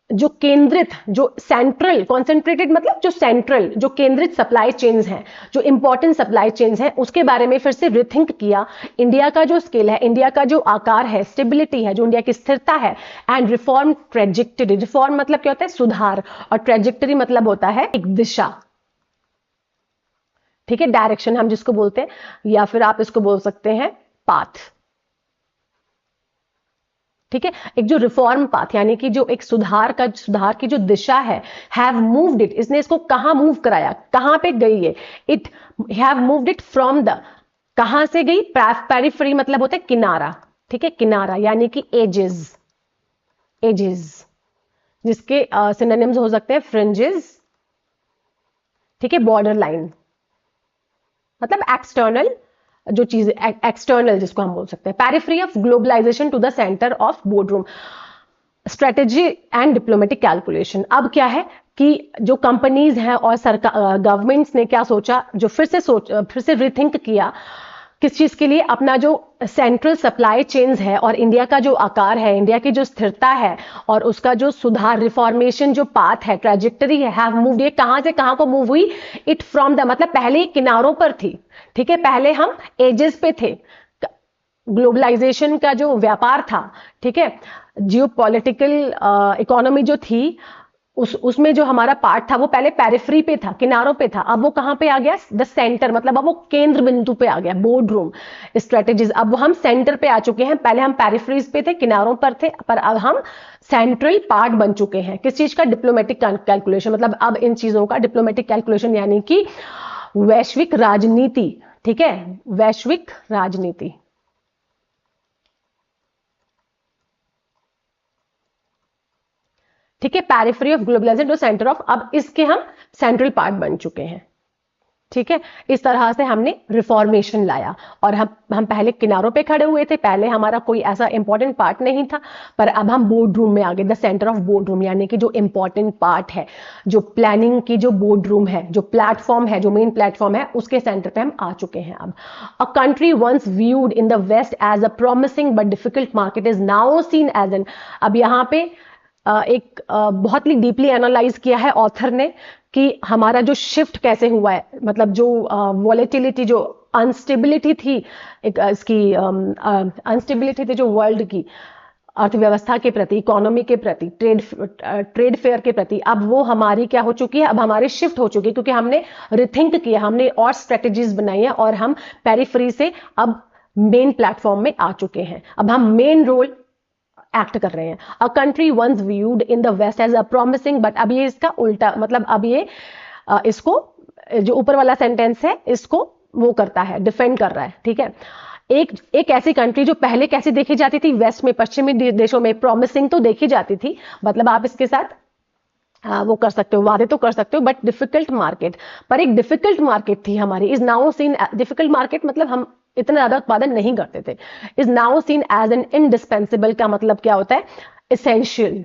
जो केंद्रित, जो सेंट्रल, कॉन्सेंट्रेटेड मतलब जो सेंट्रल, जो केंद्रित सप्लाई चेन्स हैं, जो इंपॉर्टेंट सप्लाई चेन्स हैं, उसके बारे में फिर से रिथिंक किया। इंडिया का जो स्केल है, इंडिया का जो आकार है, स्टेबिलिटी है, जो इंडिया की स्थिरता है, एंड रिफॉर्म ट्रेजेक्टरी, रिफॉर्म मतलब क्या होता है, सुधार, और ट्रेजेक्टरी मतलब होता है एक दिशा, ठीक है, डायरेक्शन हम जिसको बोलते हैं, या फिर आप इसको बोल सकते हैं पाथ, ठीक है। एक जो रिफॉर्म पाथ यानी कि जो एक सुधार की जो दिशा है, हैव मूव्ड इट, इसने इसको कहां मूव कराया, कहां पे गई है, it have moved it from the, कहां से गई, पेरिफेरी मतलब होता है किनारा, ठीक है, किनारा यानी कि एजेस, एजेस जिसके सिनोनिम्स हो सकते हैं फ्रिंजेस, ठीक है, बॉर्डर लाइन मतलब एक्सटर्नल जो चीज, एक्सटर्नल जिसको हम बोल सकते हैं, periphery of globalization to the centre of boardroom strategy and diplomatic calculation. अब क्या है कि जो कंपनीज हैं और सरकार, गवर्नमेंट्स ने क्या सोचा, जो फिर से रिथिंक किया, किस चीज के लिए, अपना जो सेंट्रल सप्लाई चेन्स है और इंडिया का जो आकार है, इंडिया की जो स्थिरता है और उसका जो सुधार, रिफॉर्मेशन जो पाथ है, ट्रेजेक्टरी है, हैव मूव्ड, ये कहां से कहां को मूव हुई, इट फ्रॉम द, मतलब पहले किनारों पर थी, ठीक है, पहले हम एजेस पे थे, ग्लोबलाइजेशन का जो व्यापार था, ठीक है, जियोपॉलिटिकल इकोनॉमी जो थी, उसमें जो हमारा पार्ट था वो पहले पेरिफेरी पे था, किनारों पे था, अब वो कहां पे आ गया, द सेंटर, मतलब अब वो केंद्र बिंदु पे आ गया, बोर्ड रूम स्ट्रेटेजीज, अब हम सेंटर पे आ चुके हैं, पहले हम पेरिफेरीज पे थे, किनारों पर थे, पर अब हम सेंट्रल पार्ट बन चुके हैं। किस चीज का, डिप्लोमेटिक कैलकुलेशन, मतलब अब इन चीजों का डिप्लोमेटिक कैलकुलेशन यानी कि वैश्विक राजनीति, ठीक है, वैश्विक राजनीति, ठीक है, periphery of globalization to centre of, अब इसके हम सेंट्रल पार्ट बन चुके हैं, ठीक है। इस तरह से हमने रिफॉर्मेशन लाया और हम पहले किनारों पे खड़े हुए थे, पहले हमारा कोई ऐसा इंपॉर्टेंट पार्ट नहीं था, पर अब हम बोर्ड रूम में आ गए, the centre of board room, यानी कि जो इंपॉर्टेंट पार्ट है, जो प्लानिंग की जो बोर्ड रूम है, जो प्लेटफॉर्म है, जो मेन प्लेटफॉर्म है, उसके सेंटर पे हम आ चुके हैं। अब a country once viewed in the West as a promising but difficult market is now seen as an, अब यहाँ पे एक बहुत ही डीपली एनालाइज किया है ऑथर ने कि हमारा जो शिफ्ट कैसे हुआ है, मतलब जो वॉलेटिलिटी, जो अनस्टेबिलिटी थी, एक इसकी अनस्टेबिलिटी थी जो वर्ल्ड की अर्थव्यवस्था के प्रति, इकोनॉमी के प्रति, ट्रेड फेयर के प्रति, अब वो हमारी क्या हो चुकी है, अब हमारी शिफ्ट हो चुकी है, क्योंकि हमने रिथिंक किया, हमने और स्ट्रेटेजीज बनाई है और हम पेरिफेरी से अब मेन प्लेटफॉर्म में आ चुके हैं, अब हम मेन रोल एक्ट कर रहे हैं। A country once viewed in the West as a promising, but अब ये इसका उल्टा, मतलब अब ये इसको, जो ऊपर वाला सेंटेंस है इसको वो करता है, डिफेंड कर रहा है, ठीक है। एक ऐसी कंट्री जो पहले कैसी देखी जाती थी, वेस्ट में, पश्चिमी देशों में प्रॉमिसिंग तो देखी जाती थी, मतलब आप इसके साथ वो कर सकते हो, वादे तो कर सकते हो, बट डिफिकल्ट मार्केट, पर एक डिफिकल्ट मार्केट थी हमारी, is now seen, difficult market मतलब हम इतना ज्यादा उत्पादन नहीं करते थे, is now seen as an indispensable का मतलब क्या होता है, एसेंशियल,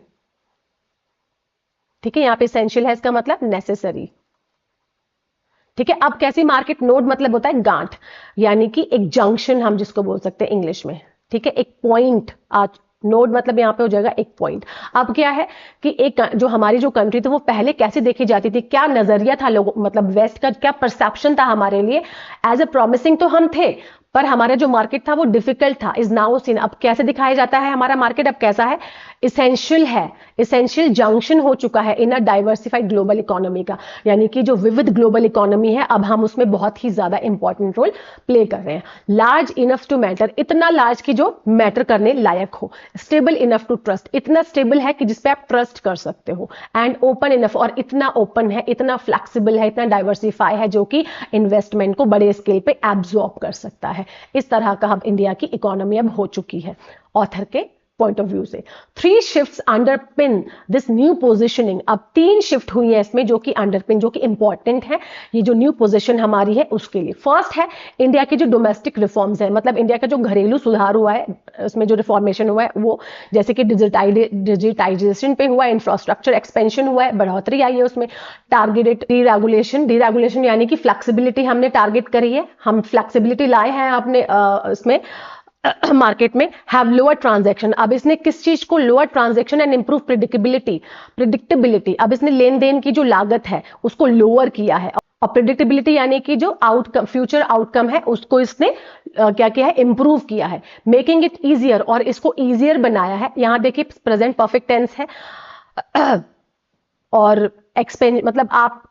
ठीक है, यहां पे एसेंशियल है, इसका मतलब नेसेसरी, ठीक है। अब कैसी मार्केट, नोड मतलब होता है गांठ, यानी कि एक जंक्शन हम जिसको बोल सकते हैं इंग्लिश में, ठीक है, एक पॉइंट, आज नोड मतलब यहां पे हो जाएगा एक पॉइंट। अब क्या है कि एक जो हमारी जो कंट्री थी वो पहले कैसे देखी जाती थी, क्या नजरिया था लोगों, मतलब वेस्ट का क्या परसेप्शन था हमारे लिए, एज ए प्रॉमिसिंग तो हम थे, पर हमारा जो मार्केट था वो डिफिकल्ट था, इज नाउ सीन, अब कैसे दिखाया जाता है हमारा मार्केट, अब कैसा है, इसेंशियल है, इसेंशियल जंक्शन हो चुका है इन अ डाइवर्सिफाइड ग्लोबल इकोनॉमी का, यानी कि जो विविध ग्लोबल इकोनॉमी है अब हम उसमें बहुत ही ज्यादा इंपॉर्टेंट रोल प्ले कर रहे हैं। लार्ज इनफ टू मैटर, इतना लार्ज की जो मैटर करने लायक हो, स्टेबल इनफ टू ट्रस्ट, इतना स्टेबल है कि जिसपे आप ट्रस्ट कर सकते हो, एंड ओपन इनफ, और इतना ओपन है, इतना फ्लेक्सिबल है, इतना डाइवर्सिफाई है जो कि इन्वेस्टमेंट को बड़े स्केल पे एब्जॉर्ब कर सकता है। इस तरह का अब इंडिया की इकोनॉमी अब हो चुकी है ऑथर के पॉइंट ऑफ व्यू से। 3 शिफ्ट्स अंडरपिन दिस न्यू पोजिशनिंग। अब 3 शिफ्ट हुई है इसमें जो कि अंडरपिन, जो कि इंपॉर्टेंट है ये जो न्यू पोजिशन हमारी है उसके लिए। फर्स्ट है इंडिया के जो डोमेस्टिक रिफॉर्म्स है, मतलब इंडिया का जो घरेलू सुधार हुआ है, उसमें जो रिफॉर्मेशन हुआ है वो जैसे कि डिजिटाइजेशन पे हुआ है, इंफ्रास्ट्रक्चर एक्सपेंशन हुआ है, बढ़ोतरी आई है उसमें। टारगेटेड डीरेगुलेशन यानी कि फ्लेक्सिबिलिटी हमने टारगेट करी है, हम फ्लेक्सिबिलिटी लाए हैं अपने इसमें मार्केट में। हैव लोअर ट्रांजैक्शन, अब इसने किस चीज को, lower transaction and improve predictability. अब इसने लेन देन की जो लागत है उसको लोअर किया है, और प्रिडिक्टेबिलिटी यानी कि जो आउटकम, फ्यूचर आउटकम है उसको इसने क्या किया है, इंप्रूव किया है। मेकिंग इट इजियर, और इसको इजियर बनाया है। यहां देखिए प्रेजेंट परफेक्ट टेंस है, और एक्सपेंड मतलब आप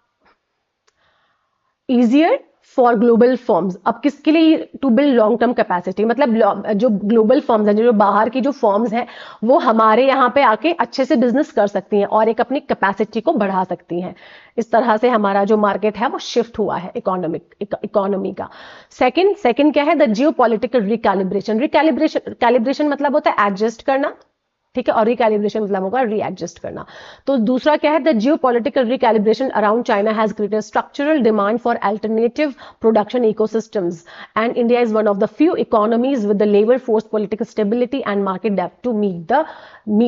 इजियर फॉर ग्लोबल फॉर्म्स। अब किसके लिए, to build long term capacity, मतलब जो ग्लोबल फॉर्म्स हैं, जो बाहर की जो फॉर्म्स हैं वो हमारे यहाँ पे आके अच्छे से बिजनेस कर सकती हैं और एक अपनी कैपेसिटी को बढ़ा सकती हैं। इस तरह से हमारा जो मार्केट है वो शिफ्ट हुआ है इकोनॉमी का। सेकंड क्या है, द जियो पॉलिटिकल रिकैलिब्रेशन मतलब होता है एडजस्ट करना, ठीक है, और रिकैलिब्रेशन मतलब होगा रीएडजस्ट करना। तो दूसरा क्या है, the geopolitical recalibration around China has created structural demand for alternative production ecosystems and India is one of the few economies with the labour force, political stability and market depth to meet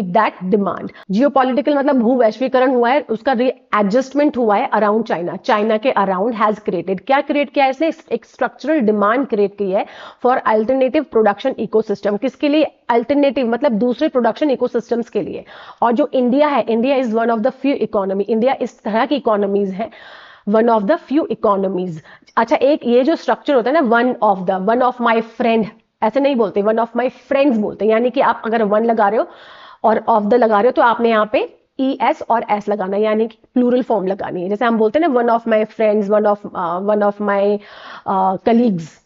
that demand. Geopolitical मतलब भू वैश्वीकरण हुआ है, उसका readjustment हुआ है around China के around has created, क्या क्रिएट किया है इसने, एक स्ट्रक्चरल डिमांड क्रिएट की है फॉर अल्टरनेटिव प्रोडक्शन इकोसिस्टम। किसके लिए, अल्टरनेटिव मतलब दूसरे प्रोडक्शन इकोसिस्टम्स के लिए। और जो इंडिया है, India is one of the few economy, India इस तरह की इकोनॉमीज है, one of the few economies. अच्छा, एक ये जो स्ट्रक्चर होता है ना, वन ऑफ माई फ्रेंड, ऐसे नहीं बोलते, वन ऑफ माई फ्रेंड्स बोलते हैं। यानी कि आप अगर वन लगा रहे हो और ऑफ द लगा रहे हो तो आपने यहाँ पे ES और S लगाना है, यानी कि प्लूरल फॉर्म लगानी है। जैसे हम बोलते हैं ना, one of my friends, one of my colleagues,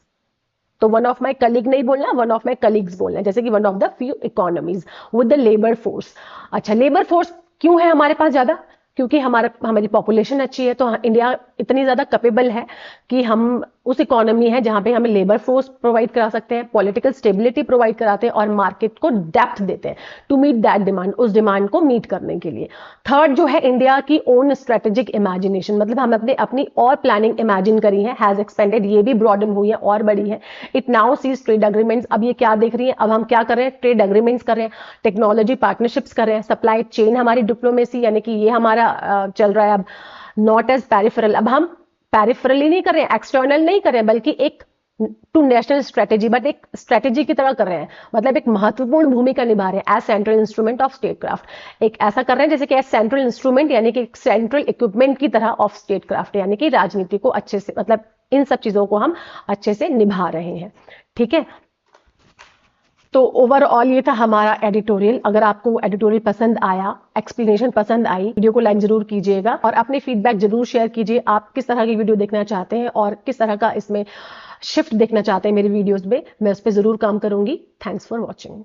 तो वन ऑफ माई कलीग नहीं बोलना, वन ऑफ माई कलीग्स बोलना है। जैसे कि one of the few economies with the labour force. अच्छा, लेबर फोर्स क्यों है हमारे पास ज्यादा, क्योंकि हमारी पॉपुलेशन अच्छी है, तो इंडिया इतनी ज्यादा कैपेबल है कि हम उस इकोनॉमी है जहां पे हमें लेबर फोर्स प्रोवाइड करा सकते हैं, पॉलिटिकल स्टेबिलिटी प्रोवाइड कराते हैं और मार्केट को डेप्थ देते हैं टू मीट दैट डिमांड, उस डिमांड को मीट करने के लिए। थर्ड जो है, इंडिया की ओन स्ट्रेटेजिक इमेजिनेशन, मतलब हम अपनी और प्लानिंग इमेजिन करी है, हैज एक्सपेंडेड, ये भी ब्रॉडन हुई है और बड़ी है। It now sees trade agreements, अब ये क्या देख रही है, अब हम क्या कर रहे हैं, ट्रेड अग्रीमेंट्स कर रहे हैं, टेक्नोलॉजी पार्टनरशिप्स कर रहे हैं, सप्लाई चेन हमारी डिप्लोमेसी, यानी कि ये हमारा चल रहा है अब नॉट एज पेरिफेरल। अब हम पेरिफेरली नहीं कर रहे हैं, एक्सटर्नल नहीं कर रहे हैं, बल्कि एक टू नेशनल स्ट्रेटेजी, बट एक स्ट्रेटेजी की तरह कर रहे हैं, मतलब एक महत्वपूर्ण भूमिका निभा रहे हैं as central instrument of statecraft. एक ऐसा कर रहे हैं जैसे कि एज सेंट्रल इंस्ट्रूमेंट, यानी कि एक सेंट्रल इक्विपमेंट की तरह ऑफ स्टेटक्राफ्ट, यानी कि राजनीति को अच्छे से, मतलब इन सब चीजों को हम अच्छे से निभा रहे हैं। ठीक है, तो ओवरऑल ये था हमारा एडिटोरियल। अगर आपको एडिटोरियल पसंद आया, एक्सप्लेनेशन पसंद आई, वीडियो को लाइक जरूर कीजिएगा और अपने फीडबैक जरूर शेयर कीजिए। आप किस तरह की वीडियो देखना चाहते हैं और किस तरह का इसमें शिफ्ट देखना चाहते हैं मेरी वीडियोस में, मैं उस पर जरूर काम करूंगी। Thanks for watching.